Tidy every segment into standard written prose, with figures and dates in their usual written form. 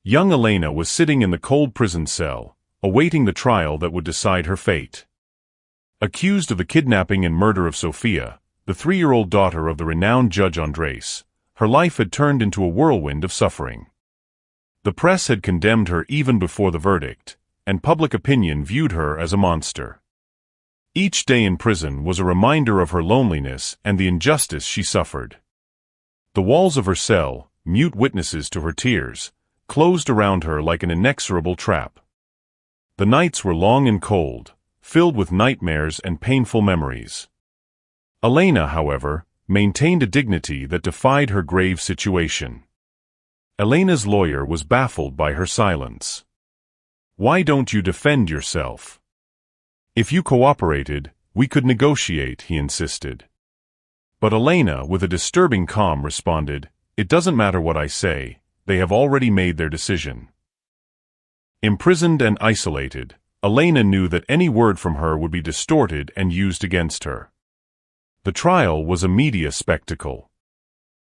Young Elena was sitting in the cold prison cell, awaiting the trial that would decide her fate. Accused of the kidnapping and murder of Sofia, the 3-year-old daughter of the renowned Judge Andres, her life had turned into a whirlwind of suffering. The press had condemned her even before the verdict, and public opinion viewed her as a monster. Each day in prison was a reminder of her loneliness and the injustice she suffered. The walls of her cell, mute witnesses to her tears, closed around her like an inexorable trap. The nights were long and cold, filled with nightmares and painful memories. Elena, however, maintained a dignity that defied her grave situation. Elena's lawyer was baffled by her silence. "Why don't you defend yourself? If you cooperated, we could negotiate," he insisted. But Elena, with a disturbing calm, responded, "It doesn't matter what I say, they have already made their decision." Imprisoned and isolated, Elena knew that any word from her would be distorted and used against her. The trial was a media spectacle.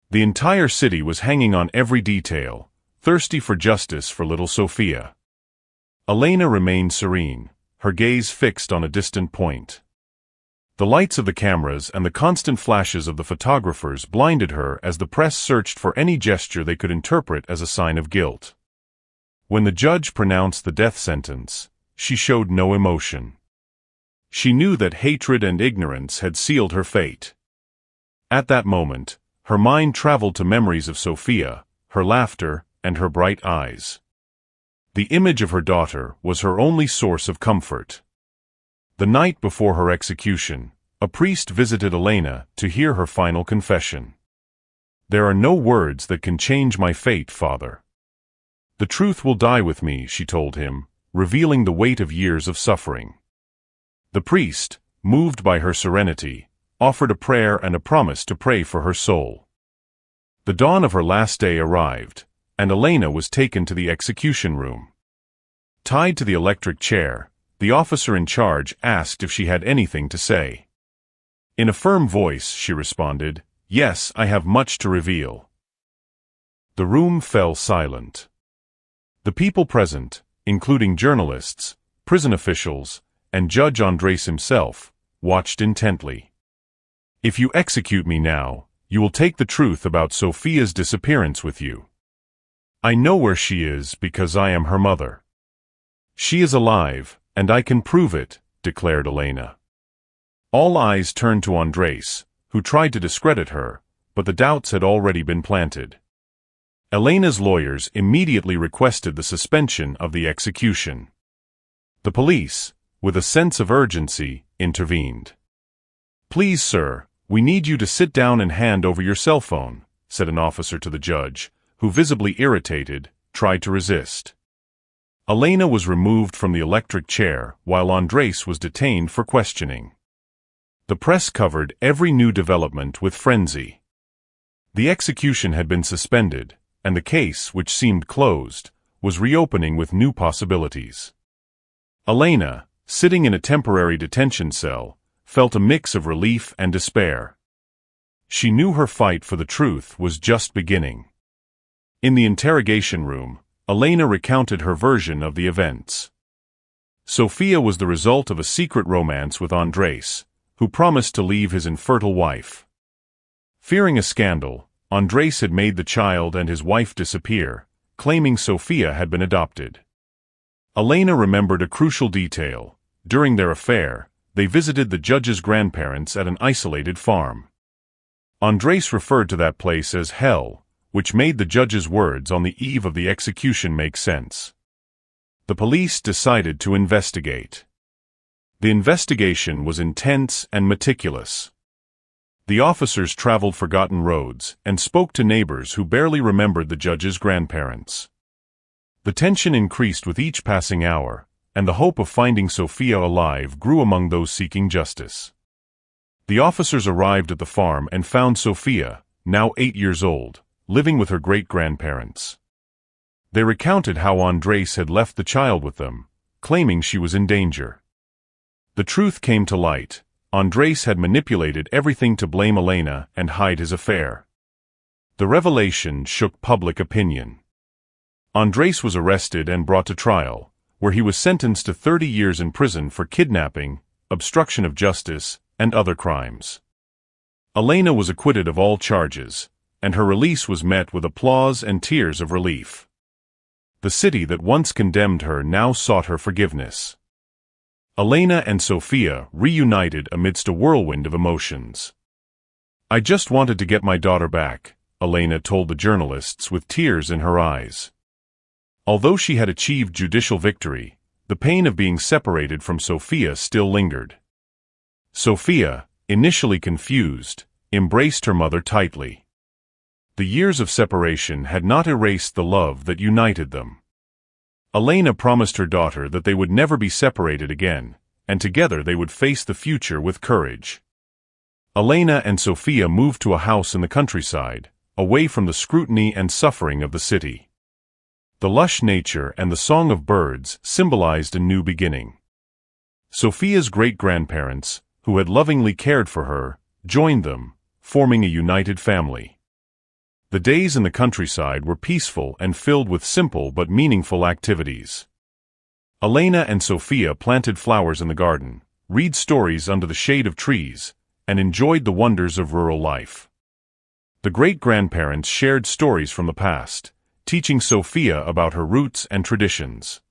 The entire city was hanging on every detail, thirsty for justice for little Sofia. Elena remained serene, her gaze fixed on a distant point. The lights of the cameras and the constant flashes of the photographers blinded her as the press searched for any gesture they could interpret as a sign of guilt. When the judge pronounced the death sentence, she showed no emotion. She knew that hatred and ignorance had sealed her fate. At that moment, her mind traveled to memories of Sofia, her laughter, and her bright eyes. The image of her daughter was her only source of comfort. The night before her execution, a priest visited Elena to hear her final confession. "There are no words that can change my fate, Father. The truth will die with me," she told him, revealing the weight of years of suffering. The priest, moved by her serenity, offered a prayer and a promise to pray for her soul. The dawn of her last day arrived, and Elena was taken to the execution room. Tied to the electric chair, the officer in charge asked if she had anything to say. In a firm voice, she responded, "Yes, I have much to reveal." The room fell silent. The people present, including journalists, prison officials, and Judge Andres himself, watched intently. "If you execute me now, you will take the truth about Sofia's disappearance with you. I know where she is because I am her mother. She is alive, and I can prove it," declared Elena. All eyes turned to Andres, who tried to discredit her, but the doubts had already been planted. Elena's lawyers immediately requested the suspension of the execution. The police, with a sense of urgency, intervened. "Please, sir, we need you to sit down and hand over your cell phone," said an officer to the judge, who, visibly irritated, tried to resist. Elena was removed from the electric chair while Andres was detained for questioning. The press covered every new development with frenzy. The execution had been suspended, and the case, which seemed closed, was reopening with new possibilities. Elena, sitting in a temporary detention cell, felt a mix of relief and despair. She knew her fight for the truth was just beginning. In the interrogation room, Elena recounted her version of the events. Sofia was the result of a secret romance with Andres, who promised to leave his infertile wife. Fearing a scandal, Andres had made the child and his wife disappear, claiming Sofia had been adopted. Elena remembered a crucial detail. During their affair, they visited the judge's grandparents at an isolated farm. Andres referred to that place as hell, which made the judge's words on the eve of the execution make sense. The police decided to investigate. The investigation was intense and meticulous. The officers traveled forgotten roads and spoke to neighbors who barely remembered the judge's grandparents. The tension increased with each passing hour, and the hope of finding Sofia alive grew among those seeking justice. The officers arrived at the farm and found Sofia, now 8 years old, living with her great-grandparents. They recounted how Andres had left the child with them, claiming she was in danger. The truth came to light. Andres had manipulated everything to blame Elena and hide his affair. The revelation shook public opinion. Andres was arrested and brought to trial, where he was sentenced to 30 years in prison for kidnapping, obstruction of justice, and other crimes. Elena was acquitted of all charges, and her release was met with applause and tears of relief. The city that once condemned her now sought her forgiveness. Elena and Sofia reunited amidst a whirlwind of emotions. "I just wanted to get my daughter back," Elena told the journalists with tears in her eyes. Although she had achieved judicial victory, the pain of being separated from Sofia still lingered. Sofia, initially confused, embraced her mother tightly. The years of separation had not erased the love that united them. Elena promised her daughter that they would never be separated again, and together they would face the future with courage. Elena and Sofia moved to a house in the countryside, away from the scrutiny and suffering of the city. The lush nature and the song of birds symbolized a new beginning. Sofia's great-grandparents, who had lovingly cared for her, joined them, forming a united family. The days in the countryside were peaceful and filled with simple but meaningful activities. Elena and Sofia planted flowers in the garden, read stories under the shade of trees, and enjoyed the wonders of rural life. The great-grandparents shared stories from the past, teaching Sofia about her roots and traditions.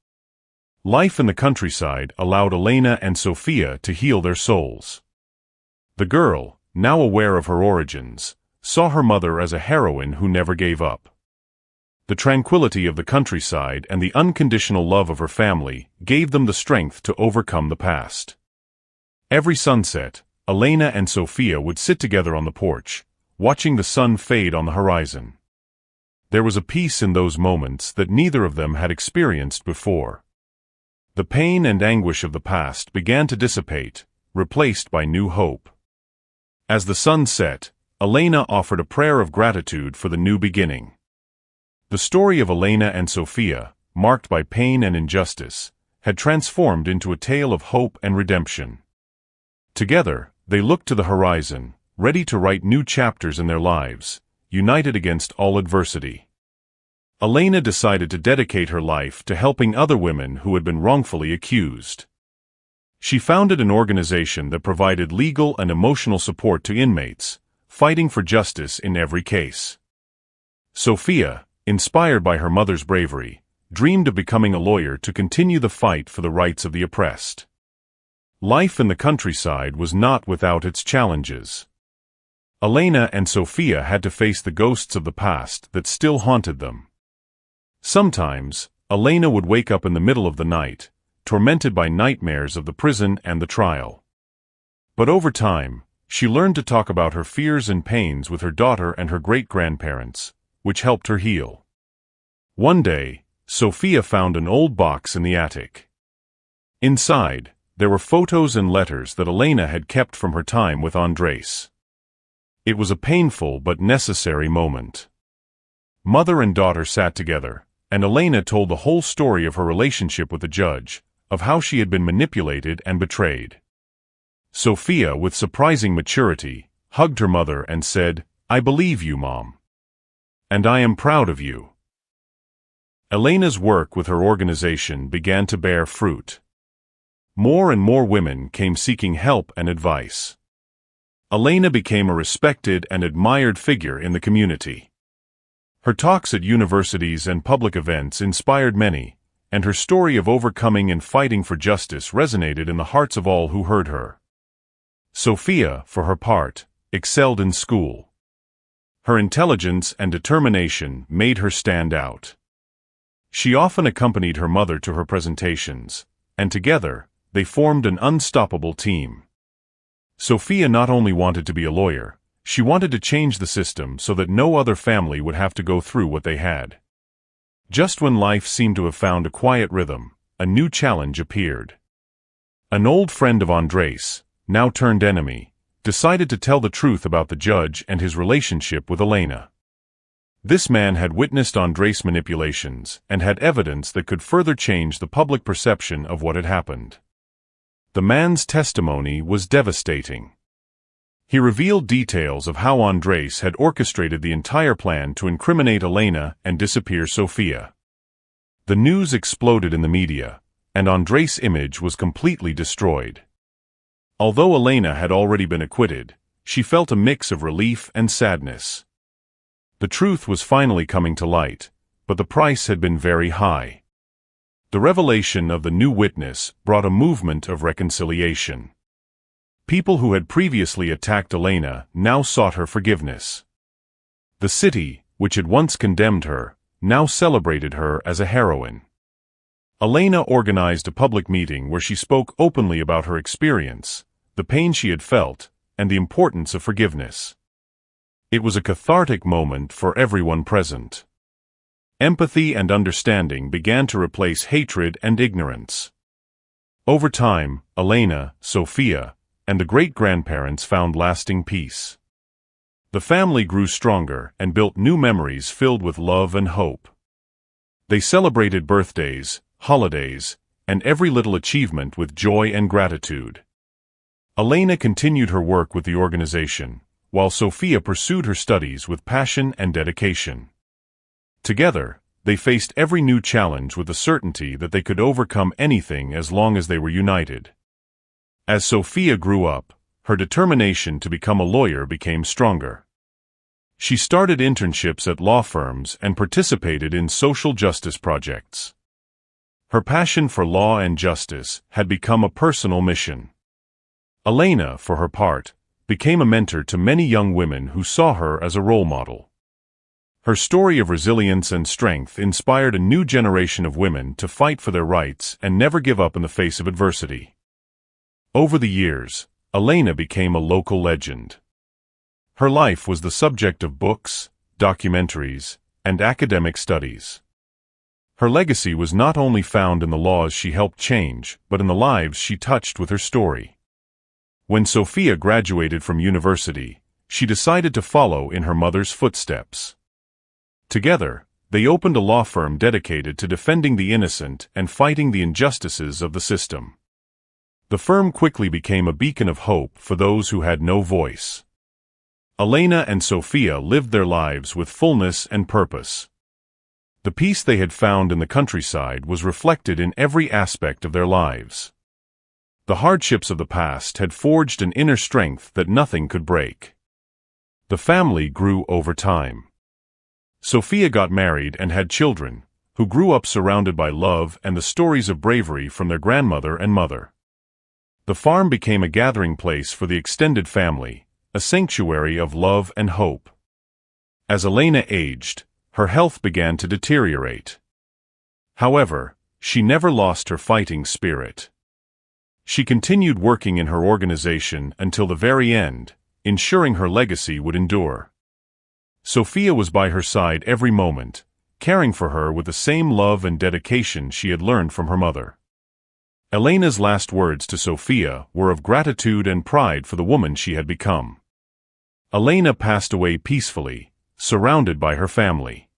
Life in the countryside allowed Elena and Sofia to heal their souls. The girl, now aware of her origins, saw her mother as a heroine who never gave up. The tranquility of the countryside and the unconditional love of her family gave them the strength to overcome the past. Every sunset, Elena and Sofia would sit together on the porch, watching the sun fade on the horizon. There was a peace in those moments that neither of them had experienced before. The pain and anguish of the past began to dissipate, replaced by new hope. As the sun set, Elena offered a prayer of gratitude for the new beginning. The story of Elena and Sofia, marked by pain and injustice, had transformed into a tale of hope and redemption. Together, they looked to the horizon, ready to write new chapters in their lives, united against all adversity. Elena decided to dedicate her life to helping other women who had been wrongfully accused. She founded an organization that provided legal and emotional support to inmates, fighting for justice in every case. Sofia, inspired by her mother's bravery, dreamed of becoming a lawyer to continue the fight for the rights of the oppressed. Life in the countryside was not without its challenges. Elena and Sofia had to face the ghosts of the past that still haunted them. Sometimes, Elena would wake up in the middle of the night, tormented by nightmares of the prison and the trial. But over time, she learned to talk about her fears and pains with her daughter and her great-grandparents, which helped her heal. One day, Sofia found an old box in the attic. Inside, there were photos and letters that Elena had kept from her time with Andres. It was a painful but necessary moment. Mother and daughter sat together, and Elena told the whole story of her relationship with the judge, of how she had been manipulated and betrayed. Sofia, with surprising maturity, hugged her mother and said, "I believe you, Mom. And I am proud of you." Elena's work with her organization began to bear fruit. More and more women came seeking help and advice. Elena became a respected and admired figure in the community. Her talks at universities and public events inspired many, and her story of overcoming and fighting for justice resonated in the hearts of all who heard her. Sofia, for her part, excelled in school. Her intelligence and determination made her stand out. She often accompanied her mother to her presentations, and together, they formed an unstoppable team. Sofia not only wanted to be a lawyer, she wanted to change the system so that no other family would have to go through what they had. Just when life seemed to have found a quiet rhythm, a new challenge appeared. An old friend of Andres, now turned enemy, decided to tell the truth about the judge and his relationship with Elena. This man had witnessed Andres' manipulations and had evidence that could further change the public perception of what had happened. The man's testimony was devastating. He revealed details of how Andres had orchestrated the entire plan to incriminate Elena and disappear Sofia. The news exploded in the media, and Andres' image was completely destroyed. Although Elena had already been acquitted, she felt a mix of relief and sadness. The truth was finally coming to light, but the price had been very high. The revelation of the new witness brought a movement of reconciliation. People who had previously attacked Elena now sought her forgiveness. The city, which had once condemned her, now celebrated her as a heroine. Elena organized a public meeting where she spoke openly about her experience, the pain she had felt, and the importance of forgiveness. It was a cathartic moment for everyone present. Empathy and understanding began to replace hatred and ignorance. Over time, Elena, Sophia, and the great-grandparents found lasting peace. The family grew stronger and built new memories filled with love and hope. They celebrated birthdays, holidays, and every little achievement with joy and gratitude. Elena continued her work with the organization, while Sophia pursued her studies with passion and dedication. Together, they faced every new challenge with the certainty that they could overcome anything as long as they were united. As Sophia grew up, her determination to become a lawyer became stronger. She started internships at law firms and participated in social justice projects. Her passion for law and justice had become a personal mission. Elena, for her part, became a mentor to many young women who saw her as a role model. Her story of resilience and strength inspired a new generation of women to fight for their rights and never give up in the face of adversity. Over the years, Elena became a local legend. Her life was the subject of books, documentaries, and academic studies. Her legacy was not only found in the laws she helped change, but in the lives she touched with her story. When Sophia graduated from university, she decided to follow in her mother's footsteps. Together, they opened a law firm dedicated to defending the innocent and fighting the injustices of the system. The firm quickly became a beacon of hope for those who had no voice. Elena and Sophia lived their lives with fullness and purpose. The peace they had found in the countryside was reflected in every aspect of their lives. The hardships of the past had forged an inner strength that nothing could break. The family grew over time. Sophia got married and had children, who grew up surrounded by love and the stories of bravery from their grandmother and mother. The farm became a gathering place for the extended family, a sanctuary of love and hope. As Elena aged, her health began to deteriorate. However, she never lost her fighting spirit. She continued working in her organization until the very end, ensuring her legacy would endure. Sophia was by her side every moment, caring for her with the same love and dedication she had learned from her mother. Elena's last words to Sophia were of gratitude and pride for the woman she had become. Elena passed away peacefully, surrounded by her family.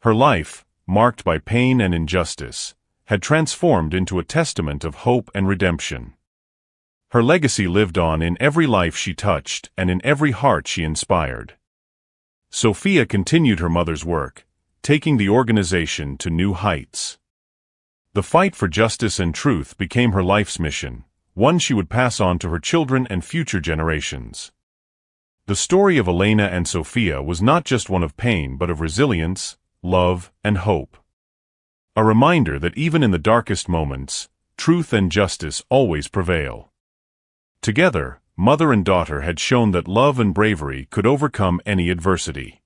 Her life, marked by pain and injustice, had transformed into a testament of hope and redemption. Her legacy lived on in every life she touched and in every heart she inspired. Sophia continued her mother's work, taking the organization to new heights. The fight for justice and truth became her life's mission, one she would pass on to her children and future generations. The story of Elena and Sophia was not just one of pain but of resilience, love, and hope. A reminder that even in the darkest moments, truth and justice always prevail. Together, mother and daughter had shown that love and bravery could overcome any adversity.